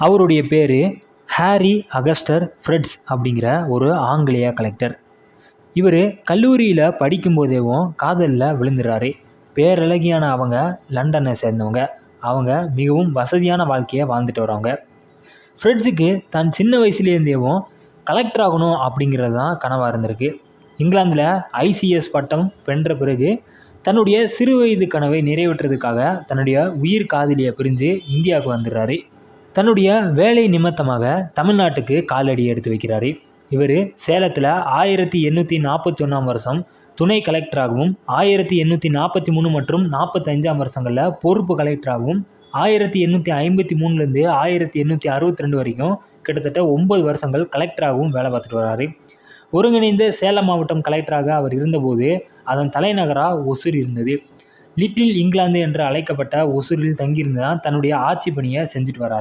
அவருடைய பேர் ஹாரி அகஸ்டர் ஃப்ரெட்ஸ் அப்படிங்கிற ஒரு ஆங்கிலேய கலெக்டர். இவர் கல்லூரியில் படிக்கும்போதேவும் காதலில் விழுந்துடுறாரு. பேரழகியான அவங்க லண்டனை சேர்ந்தவங்க. அவங்க மிகவும் வசதியான வாழ்க்கையை வாழ்ந்துட்டு வரவங்க. ஃப்ரெட்ஸுக்கு தன் சின்ன வயசுலேருந்தேவும் கலெக்டர் ஆகணும் அப்படிங்கிறது தான் கனவாக இருந்திருக்கு. இங்கிலாந்தில் ஐசிஎஸ் பட்டம் வென்ற பிறகு தன்னுடைய சிறு வயது கனவை நிறைவேற்றுறதுக்காக தன்னுடைய உயிர் காதலியை பிரிஞ்சு இந்தியாவுக்கு வந்துடுறாரு. தன்னுடைய வேலை நிமித்தமாக தமிழ்நாட்டுக்கு காலடி எடுத்து வைக்கிறாரு. இவர் சேலத்தில் 1841 வருஷம் துணை கலெக்டராகவும் 1843 மற்றும் 45 வருஷங்களில் பொறுப்பு கலெக்டராகவும் 1853 1862 வரைக்கும் கிட்டத்தட்ட 9 வருஷங்கள் கலெக்டராகவும் வேலை பார்த்துட்டு வர்றாரு. ஒருங்கிணைந்த சேலம் மாவட்டம் கலெக்டராக அவர் இருந்தபோது அதன் தலைநகராக ஒசூர் இருந்தது. லிட்டில் இங்கிலாந்து என்று அழைக்கப்பட்ட ஒசூரில் தங்கியிருந்து தான் தன்னுடைய ஆட்சி பணியை செஞ்சுட்டு வராரு.